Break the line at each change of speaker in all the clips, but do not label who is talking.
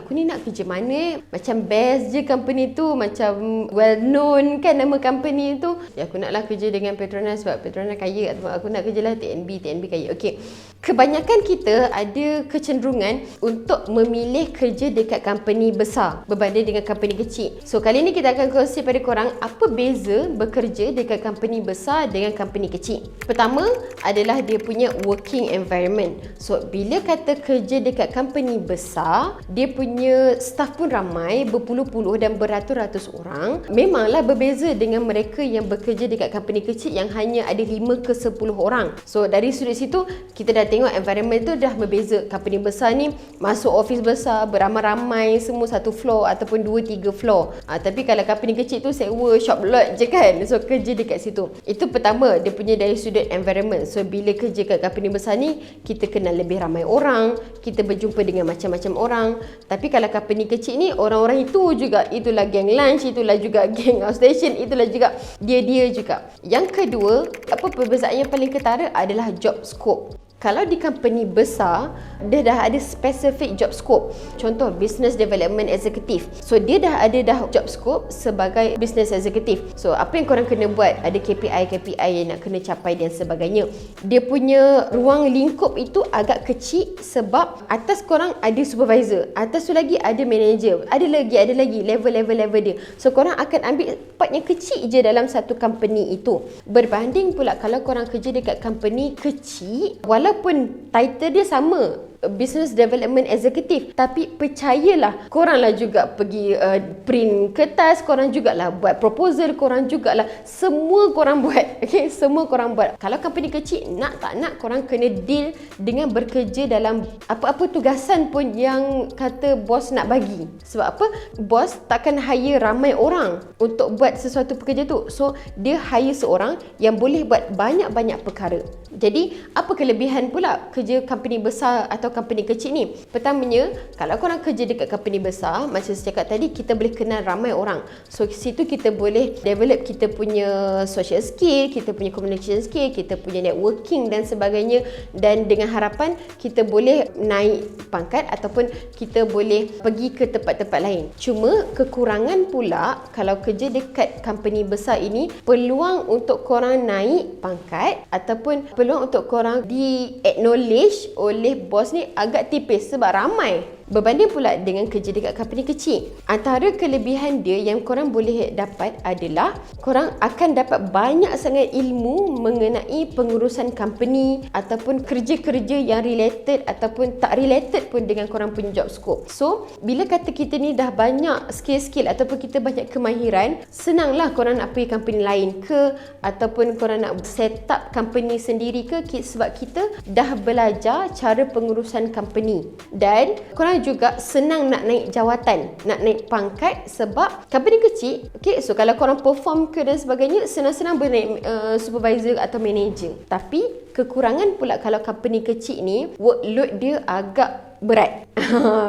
aku ni nak kerja mana macam best je company tu, macam well known kan nama company tu. Aku naklah kerja dengan Petronas sebab Petronas kaya, atau aku nak kerjalah TNB kaya. Okey. Kebanyakan kita ada kecenderungan untuk memilih kerja dekat company besar berbanding dengan company kecil. So kali ni kita akan kongsi pada korang apa beza bekerja dekat company besar dengan company kecil. Pertama adalah dia punya working environment. So bila kata kerja dekat company besar, dia punya staff pun ramai, berpuluh-puluh dan beratus-ratus orang. Memanglah berbeza dengan mereka yang bekerja dekat company kecil yang hanya ada 5 ke 10 orang. So dari sudut situ kita dah tengok environment tu dah berbeza. Company besar ni masuk office besar, beramai-ramai, semua satu floor ataupun 2-3 floor. Tapi kalau company kecil tu sewa shop lot je kan. So kerja dekat situ. Itu pertama, dia punya dari sudut environment. So bila kerja kat company besar ni, kita kenal lebih ramai orang, kita berjumpa dengan macam-macam orang. Tapi kalau company kecil ni, orang-orang itu juga, itulah geng lunch, itulah juga geng outstation, itulah juga dia juga. Yang kedua, apa perbezaan yang paling ketara adalah job scope. Kalau di company besar, dia dah ada specific job scope. Contoh, business development executive. So, dia dah ada job scope sebagai business executive. So, apa yang korang kena buat? Ada KPI yang nak kena capai dan sebagainya. Dia punya ruang lingkup itu agak kecil sebab atas korang ada supervisor. Atas tu lagi ada manager. Ada lagi level dia. So, korang akan ambil part yang kecil je dalam satu company itu. Berbanding pula kalau korang kerja dekat company kecil, walaupun title dia sama, Business Development Executive, tapi percayalah, koranglah juga pergi print kertas, korang jugalah buat proposal, korang jugalah semua korang buat. Okay, semua korang buat. Kalau company kecil, nak tak nak korang kena deal dengan bekerja dalam apa-apa tugasan pun yang kata bos nak bagi. Sebab apa? Bos takkan hire ramai orang untuk buat sesuatu pekerja tu. So dia hire seorang yang boleh buat banyak-banyak perkara. Jadi apa kelebihan pula kerja company besar atau company kecil ni? Pertamanya, kalau korang kerja dekat company besar, macam saya cakap tadi, kita boleh kenal ramai orang. So situ kita boleh develop kita punya social skill, kita punya communication skill, kita punya networking dan sebagainya, dan dengan harapan kita boleh naik pangkat ataupun kita boleh pergi ke tempat-tempat lain. Cuma kekurangan pula kalau kerja dekat company besar ini, peluang untuk korang naik pangkat ataupun peluang untuk korang di acknowledge oleh bos ni agak tipis sebab ramai. Berbanding pula dengan kerja dekat company kecil, antara kelebihan dia yang korang boleh dapat adalah korang akan dapat banyak sangat ilmu mengenai pengurusan company ataupun kerja-kerja yang related ataupun tak related pun dengan korang punya job scope. So, bila kata kita ni dah banyak skill-skill ataupun kita banyak kemahiran, senanglah korang nak pergi company lain ke ataupun korang nak set up company sendiri ke, sebab kita dah belajar cara pengurusan company. Dan korang juga senang nak naik jawatan, nak naik pangkat sebab company kecil. Okay, so kalau korang perform ke dan sebagainya, senang-senang boleh naik supervisor atau manager. Tapi kekurangan pula kalau company kecil ni, workload dia agak berat.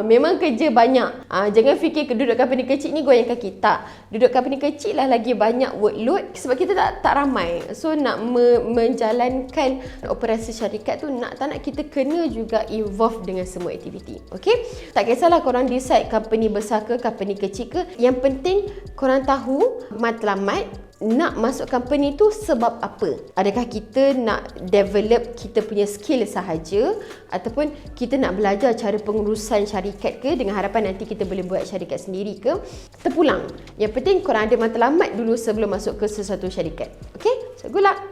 Memang kerja banyak. Jangan fikir duduk company kecil ni goyang kaki. Tak. Duduk company kecil lah lagi banyak workload sebab kita tak ramai. So nak menjalankan operasi syarikat tu, nak tak nak kita kena juga involve dengan semua aktiviti. Okay? Tak kisahlah korang decide company besar ke company kecil ke, yang penting korang tahu matlamat nak masuk company tu sebab apa. Adakah kita nak develop kita punya skill sahaja ataupun kita nak belajar cara pengurusan syarikat ke dengan harapan nanti kita boleh buat syarikat sendiri ke, terpulang. Yang penting korang ada matlamat dulu sebelum masuk ke sesuatu syarikat. Okay? So good luck.